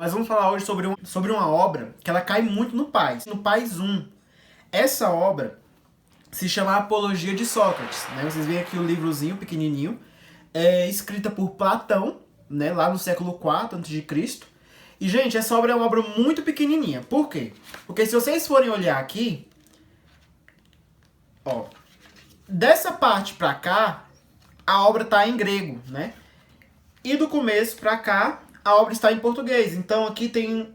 Nós vamos falar hoje sobre uma obra que ela cai muito no Pais 1. Essa obra se chama Apologia de Sócrates, né? Vocês veem aqui o livrozinho pequenininho, escrita por Platão, né? Lá no século IV a.C. E, gente, essa obra é uma obra muito pequenininha. Por quê? Porque se vocês forem olhar aqui, ó, dessa parte pra cá, a obra tá em grego, né? E do começo pra cá, a obra está em português. Então aqui tem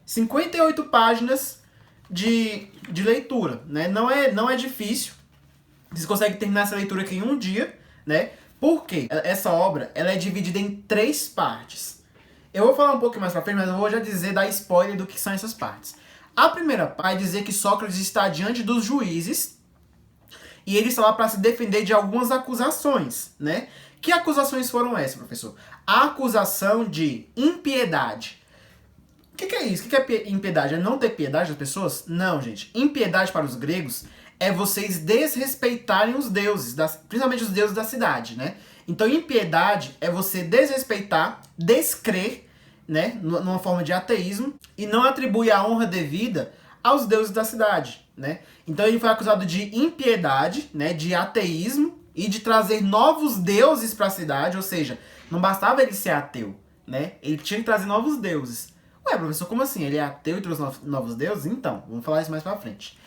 58 páginas de leitura, né? Não é difícil. Vocês conseguem terminar essa leitura aqui em um dia, né? Por quê? Essa obra ela é dividida em 3 partes. Eu vou falar um pouco mais pra frente, mas eu vou já dar spoiler do que são essas partes. A primeira parte vai dizer que Sócrates está diante dos juízes e ele está lá para se defender de algumas acusações, né? Que acusações foram essas, professor? A acusação de impiedade. O que é isso? O que é impiedade? É não ter piedade das pessoas? Não, gente. Impiedade para os gregos é vocês desrespeitarem os deuses, principalmente os deuses da cidade, né? Então, impiedade é você desrespeitar, descrer, né? Numa forma de ateísmo, e não atribuir a honra devida aos deuses da cidade, né? Então, ele foi acusado de impiedade, né? De ateísmo, e de trazer novos deuses para a cidade, ou seja, não bastava ele ser ateu, né? Ele tinha que trazer novos deuses. Ué, professor, como assim? Ele é ateu e trouxe novos deuses? Então, vamos falar isso mais pra frente.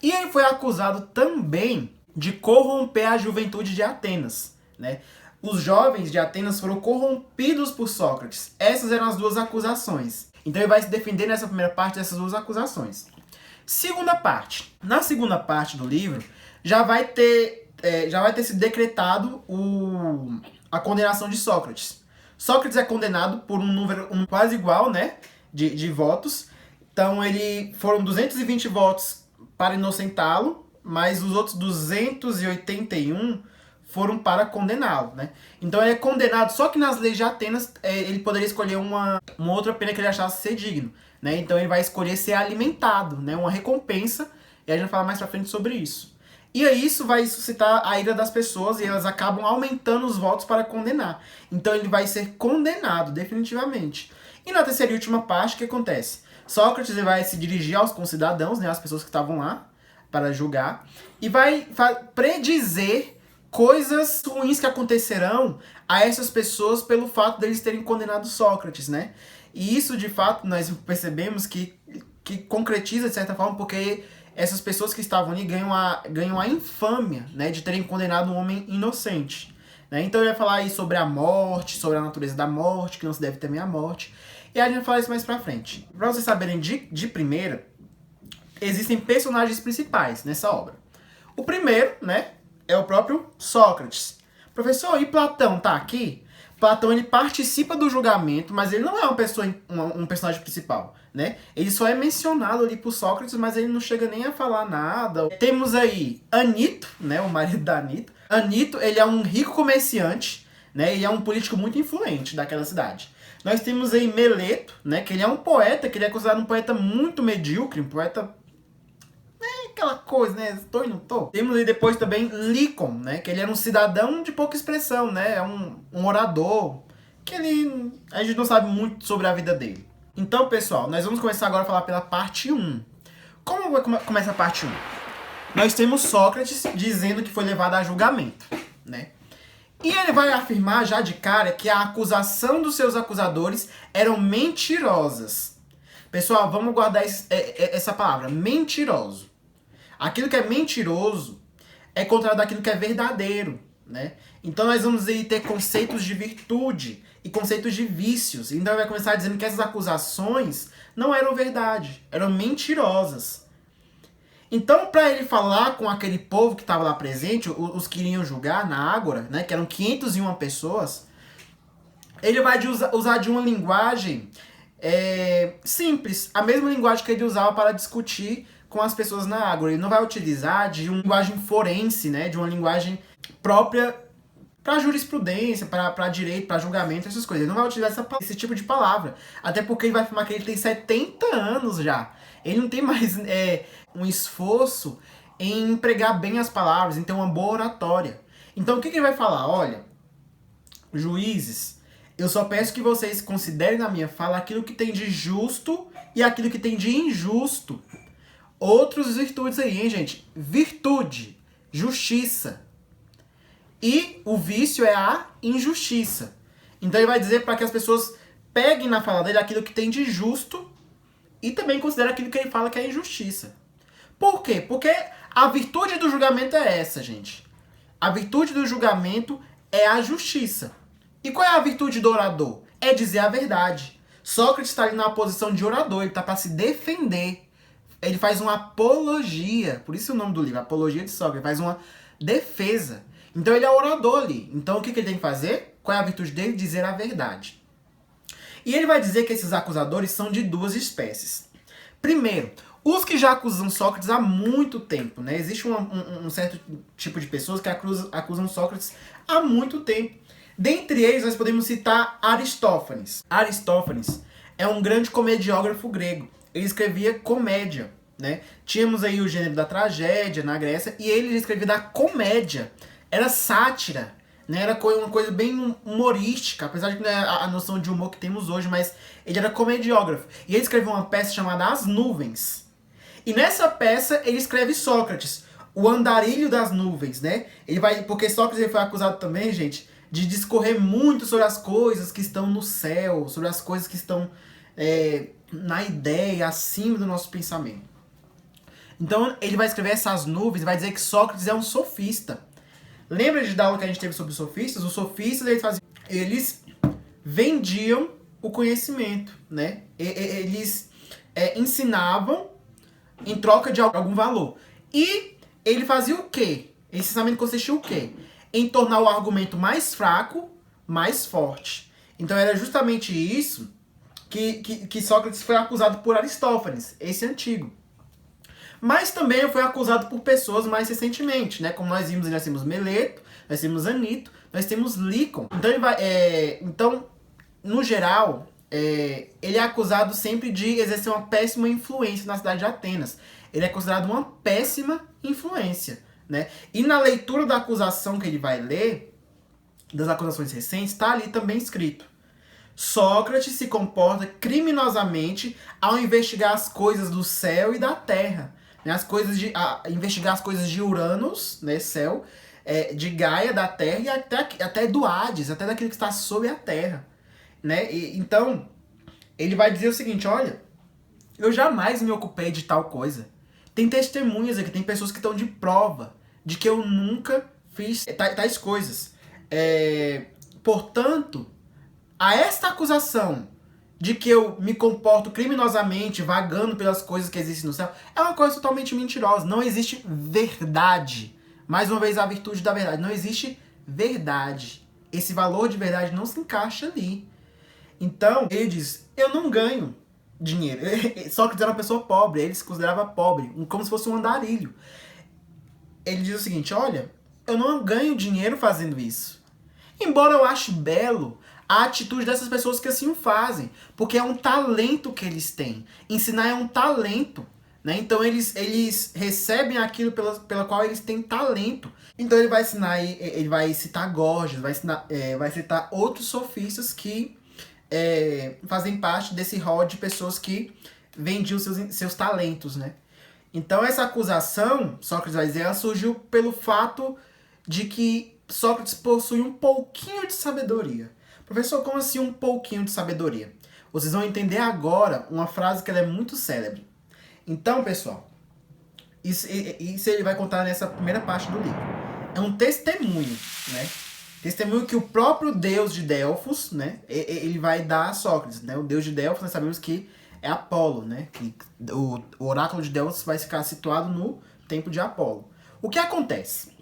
E ele foi acusado também de corromper a juventude de Atenas, né? Os jovens de Atenas foram corrompidos por Sócrates. Essas eram as 2 acusações. Então ele vai se defender nessa primeira parte dessas 2 acusações. Segunda parte. Na segunda parte do livro, já vai ter sido decretado a condenação de Sócrates. Sócrates é condenado por um número quase igual, né, de votos. Então foram 220 votos para inocentá-lo, mas os outros 281 foram para condená-lo, né? Então ele é condenado, só que nas leis de Atenas ele poderia escolher uma outra pena que ele achasse ser digno, né? Então ele vai escolher ser alimentado, né, uma recompensa, e a gente vai falar mais pra frente sobre isso. E aí isso vai suscitar a ira das pessoas e elas acabam aumentando os votos para condenar. Então ele vai ser condenado, definitivamente. E na terceira e última parte, o que acontece? Sócrates vai se dirigir aos concidadãos, né, às pessoas que estavam lá para julgar, e vai predizer coisas ruins que acontecerão a essas pessoas pelo fato deles terem condenado Sócrates, né? E isso, de fato, nós percebemos que concretiza, de certa forma, porque essas pessoas que estavam ali ganham a infâmia, né, de terem condenado um homem inocente, né? Então ele vai falar aí sobre a morte, sobre a natureza da morte, que não se deve temer a morte. E a gente vai falar isso mais pra frente. Pra vocês saberem de primeira, existem personagens principais nessa obra. O primeiro, né, é o próprio Sócrates. Professor, e Platão tá aqui? Platão, ele participa do julgamento, mas ele não é um personagem principal, né? Ele só é mencionado ali por Sócrates, mas ele não chega nem a falar nada. Temos aí Anito, né, o marido da Anitta. Anito, ele é um rico comerciante, né? Ele é um político muito influente daquela cidade. Nós temos aí Meleto, né, que ele é um poeta, que ele é considerado um poeta muito medíocre, um poeta... aquela coisa, né? Tô e não tô. Temos aí depois também Lícon, né? Que ele era um cidadão de pouca expressão, né? É um orador. Que a gente não sabe muito sobre a vida dele. Então, pessoal, nós vamos começar agora a falar pela parte 1. Como começa a parte 1? Nós temos Sócrates dizendo que foi levado a julgamento, né? E ele vai afirmar já de cara que a acusação dos seus acusadores eram mentirosas. Pessoal, vamos guardar essa palavra, mentiroso. Aquilo que é mentiroso é contrário daquilo que é verdadeiro, né? Então nós vamos aí ter conceitos de virtude e conceitos de vícios. Então ele vai começar dizendo que essas acusações não eram verdade, eram mentirosas. Então, para ele falar com aquele povo que estava lá presente, os que iriam julgar na Ágora, né, que eram 501 pessoas, ele vai usar de uma linguagem simples, a mesma linguagem que ele usava para discutir com as pessoas na Ágora. Ele não vai utilizar de uma linguagem forense, né, de uma linguagem própria para jurisprudência, para direito, para julgamento, essas coisas. Ele não vai utilizar esse tipo de palavra. Até porque ele vai afirmar que ele tem 70 anos já. Ele não tem mais um esforço em empregar bem as palavras, em ter uma boa oratória. Então o que ele vai falar? Olha, juízes, Eu só peço que vocês considerem na minha fala aquilo que tem de justo e aquilo que tem de injusto. Outras virtudes aí, hein, gente? Virtude, justiça. E o vício é a injustiça. Então ele vai dizer para que as pessoas peguem na fala dele aquilo que tem de justo e também considerem aquilo que ele fala que é injustiça. Por quê? Porque a virtude do julgamento é essa, gente. A virtude do julgamento é a justiça. E qual é a virtude do orador? É dizer a verdade. Sócrates está ali na posição de orador, ele está para se defender. Ele faz uma apologia, por isso o nome do livro, Apologia de Sócrates, ele faz uma defesa. Então ele é orador ali. Então o que ele tem que fazer? Qual é a virtude dele? Dizer a verdade. E ele vai dizer que esses acusadores são de duas espécies. Primeiro, os que já acusam Sócrates há muito tempo, né? Existe um certo tipo de pessoas que acusam Sócrates há muito tempo. Dentre eles, nós podemos citar Aristófanes. Aristófanes é um grande comediógrafo grego. Ele escrevia comédia, né? Tínhamos aí o gênero da tragédia na Grécia, e ele escrevia da comédia. Era sátira, né? Era uma coisa bem humorística, apesar de que não é a noção de humor que temos hoje, mas ele era comediógrafo. E ele escreveu uma peça chamada As Nuvens. E nessa peça ele escreve Sócrates, o andarilho das nuvens, né? Porque Sócrates ele foi acusado também, gente, de discorrer muito sobre as coisas que estão no céu, sobre as coisas que estão na ideia, acima do nosso pensamento. Então ele vai escrever essas nuvens, vai dizer que Sócrates é um sofista. Lembra da aula que a gente teve sobre os sofistas? Os sofistas, eles vendiam o conhecimento, né? Eles ensinavam em troca de algum valor. E ele fazia o quê? Esse ensinamento consistia o quê? Em tornar o argumento mais fraco, mais forte. Então era justamente isso que Sócrates foi acusado por Aristófanes, esse antigo. Mas também foi acusado por pessoas mais recentemente, né? Como nós temos Meleto, nós temos Anito, nós temos Lícon. Então, no geral, ele é acusado sempre de exercer uma péssima influência na cidade de Atenas. Ele é considerado uma péssima influência, né? E na leitura da acusação que ele vai ler, das acusações recentes, está ali também escrito: Sócrates se comporta criminosamente ao investigar as coisas do céu e da terra, né? Investigar as coisas de Uranus, né, céu, de Gaia, da terra, e até do Hades, até daquilo que está sob a terra, né? Então, ele vai dizer o seguinte: olha, eu jamais me ocupei de tal coisa. Tem testemunhas aqui, tem pessoas que estão de prova de que eu nunca fiz tais coisas. Portanto, a esta acusação de que eu me comporto criminosamente, vagando pelas coisas que existem no céu, é uma coisa totalmente mentirosa. Não existe verdade. Mais uma vez, a virtude da verdade. Não existe verdade. Esse valor de verdade não se encaixa ali. Então, ele diz: eu não ganho dinheiro. Sócrates era uma pessoa pobre, ele se considerava pobre, como se fosse um andarilho. Ele diz o seguinte: olha, eu não ganho dinheiro fazendo isso. Embora eu ache belo a atitude dessas pessoas que assim o fazem, porque é um talento que eles têm. Ensinar é um talento, né? Então eles recebem aquilo pela qual eles têm talento. Então ele vai ensinar, ele vai citar Gorgias, vai citar outros sofistas que fazem parte desse rol de pessoas que vendiam seus talentos, né? Então essa acusação, Sócrates vai dizer, ela surgiu pelo fato de que Sócrates possui um pouquinho de sabedoria. Professor, como assim um pouquinho de sabedoria? Vocês vão entender agora uma frase que ela é muito célebre. Então, pessoal, isso ele vai contar nessa primeira parte do livro. É um testemunho, né? Testemunho que o próprio Deus de Delfos, né? Ele vai dar a Sócrates, né? O Deus de Delfos, nós sabemos que é Apolo, né? Que o oráculo de Delfos vai ficar situado no templo de Apolo. O que acontece?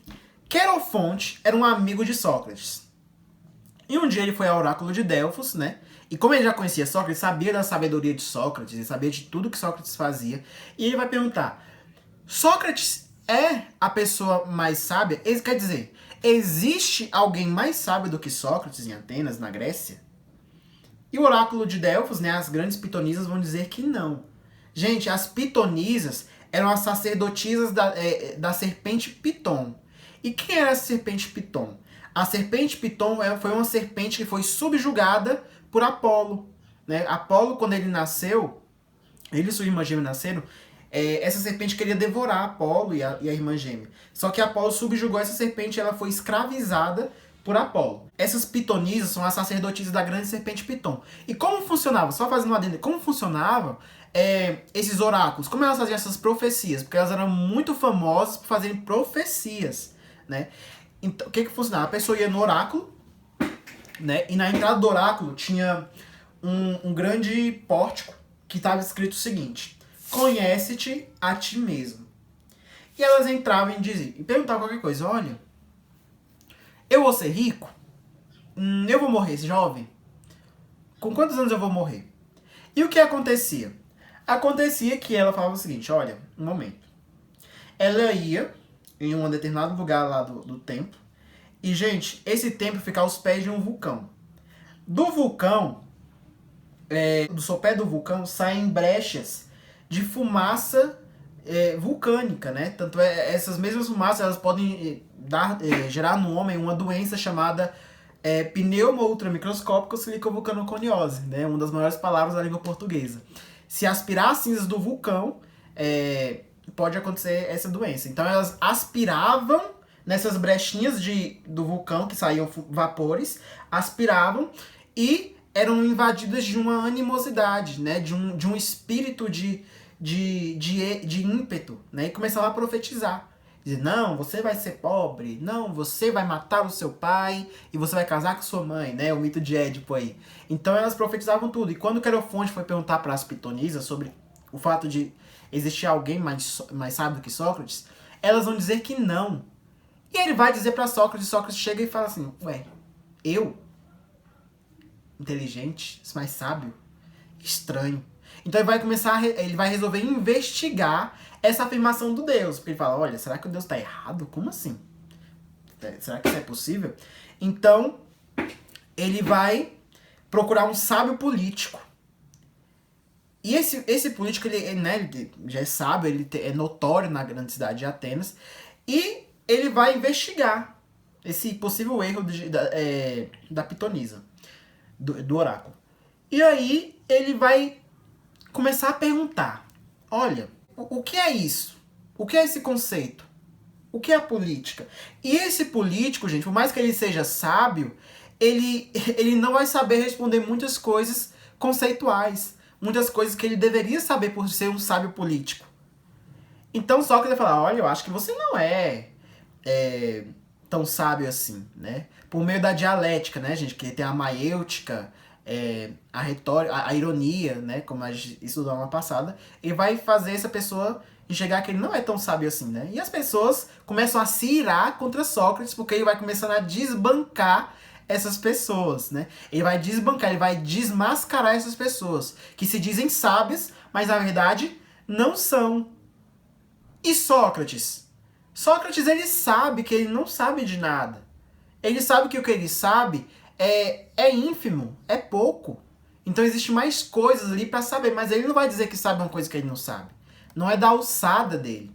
Querofonte era um amigo de Sócrates. E um dia ele foi ao oráculo de Delfos, né? E como ele já conhecia Sócrates, sabia da sabedoria de Sócrates, ele sabia de tudo que Sócrates fazia. E ele vai perguntar: Sócrates é a pessoa mais sábia? Quer dizer, existe alguém mais sábio do que Sócrates em Atenas, na Grécia? E o oráculo de Delfos, né, as grandes pitonisas vão dizer que não. Gente, as pitonisas eram as sacerdotisas da serpente Piton. E quem era a serpente Piton? A serpente Piton foi uma serpente que foi subjugada por Apolo. Né? Apolo, quando ele nasceu, ele e sua irmã gêmea nasceram, essa serpente queria devorar Apolo e a irmã gêmea. Só que Apolo subjugou essa serpente e ela foi escravizada por Apolo. Essas pitonisas são as sacerdotisas da grande serpente Piton. E como funcionava? Só fazendo uma adenda, como funcionavam esses oráculos? Como elas faziam essas profecias? Porque elas eram muito famosas por fazerem profecias, né? Então, o que funcionava? A pessoa ia no oráculo, né? E na entrada do oráculo tinha um grande pórtico que estava escrito o seguinte: conhece-te a ti mesmo. E elas entravam e diziam, e perguntavam qualquer coisa: olha, eu vou ser rico? Eu vou morrer jovem? Com quantos anos eu vou morrer? E o que acontecia? Acontecia que ela falava o seguinte: olha, um momento. Ela ia em um determinado lugar lá do templo. E, gente, esse templo fica aos pés de um vulcão. Do vulcão, do sopé do vulcão, saem brechas de fumaça vulcânica, né? Tanto essas mesmas fumaças elas podem gerar no homem uma doença chamada pneuma ultramicroscópica silicovulcanoconiose, né? Uma das maiores palavras da língua portuguesa. Se aspirar as cinzas do vulcão, pode acontecer essa doença. Então elas aspiravam nessas brechinhas do vulcão que saíam vapores, aspiravam e eram invadidas de uma animosidade, né? De um espírito de ímpeto, né? E começavam a profetizar. Dizer, não, você vai ser pobre, não, você vai matar o seu pai e você vai casar com sua mãe, né? O mito de Édipo aí. Então elas profetizavam tudo. E quando Querofonte foi perguntar para as pitonisas sobre o fato de existir alguém mais sábio do que Sócrates, elas vão dizer que não. E ele vai dizer para Sócrates, Sócrates chega e fala assim: ué, eu? Inteligente, mais sábio? Estranho. Então ele vai resolver investigar essa afirmação do Deus. Porque ele fala, olha, será que o Deus está errado? Como assim? Será que isso é possível? Então, ele vai procurar um sábio político. E esse político, ele já é sábio, ele é notório na grande cidade de Atenas. E ele vai investigar esse possível erro da pitonisa, do oráculo. E aí ele vai começar a perguntar, olha, o que é isso? O que é esse conceito? O que é a política? E esse político, gente, por mais que ele seja sábio, ele não vai saber responder muitas coisas conceituais, muitas coisas que ele deveria saber por ser um sábio político. Então Sócrates vai falar, olha, eu acho que você não é tão sábio assim, né? Por meio da dialética, né, gente? Que tem a maiêutica, a retórica, a ironia, né? Como a gente estudou na passada, ele vai fazer essa pessoa enxergar que ele não é tão sábio assim, né? E as pessoas começam a se irar contra Sócrates, porque ele vai começando a desbancar essas pessoas, né? Ele vai desbancar, ele vai desmascarar essas pessoas que se dizem sábias, mas na verdade não são. E Sócrates? Sócrates, ele sabe que ele não sabe de nada. Ele sabe que o que ele sabe é ínfimo, é pouco. Então existe mais coisas ali para saber, mas ele não vai dizer que sabe uma coisa que ele não sabe. Não é da alçada dele.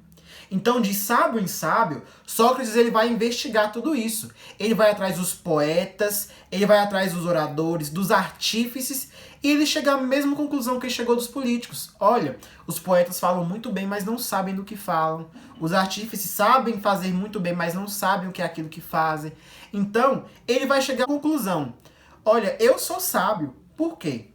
Então, de sábio em sábio, Sócrates ele vai investigar tudo isso. Ele vai atrás dos poetas, ele vai atrás dos oradores, dos artífices, e ele chega à mesma conclusão que ele chegou dos políticos. Olha, os poetas falam muito bem, mas não sabem do que falam. Os artífices sabem fazer muito bem, mas não sabem o que é aquilo que fazem. Então, ele vai chegar à conclusão. Olha, eu sou sábio. Por quê?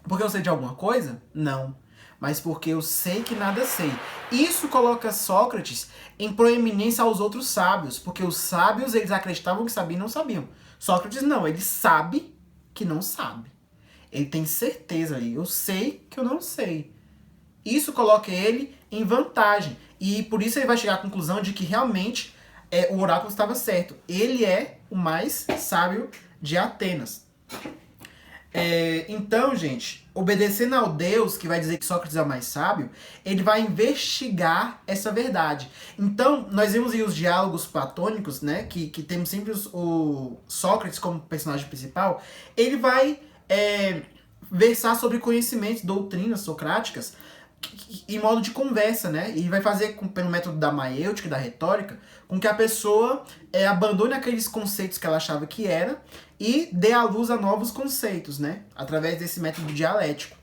Porque eu sei de alguma coisa? Não. Mas porque eu sei que nada sei. Isso coloca Sócrates em proeminência aos outros sábios, porque os sábios eles acreditavam que sabiam e não sabiam. Sócrates não, ele sabe que não sabe. Ele tem certeza ali, eu sei que eu não sei. Isso coloca ele em vantagem. E por isso ele vai chegar à conclusão de que realmente o oráculo estava certo. Ele é o mais sábio de Atenas. Então, gente, obedecendo ao Deus, que vai dizer que Sócrates é o mais sábio, ele vai investigar essa verdade. Então, nós vemos aí os diálogos platônicos, né, que temos sempre o Sócrates como personagem principal. Ele vai versar sobre conhecimentos, doutrinas socráticas, em modo de conversa, né? E vai fazer, pelo método da maiêutica, da retórica, com que a pessoa abandone aqueles conceitos que ela achava que era e dê à luz a novos conceitos, né? Através desse método dialético.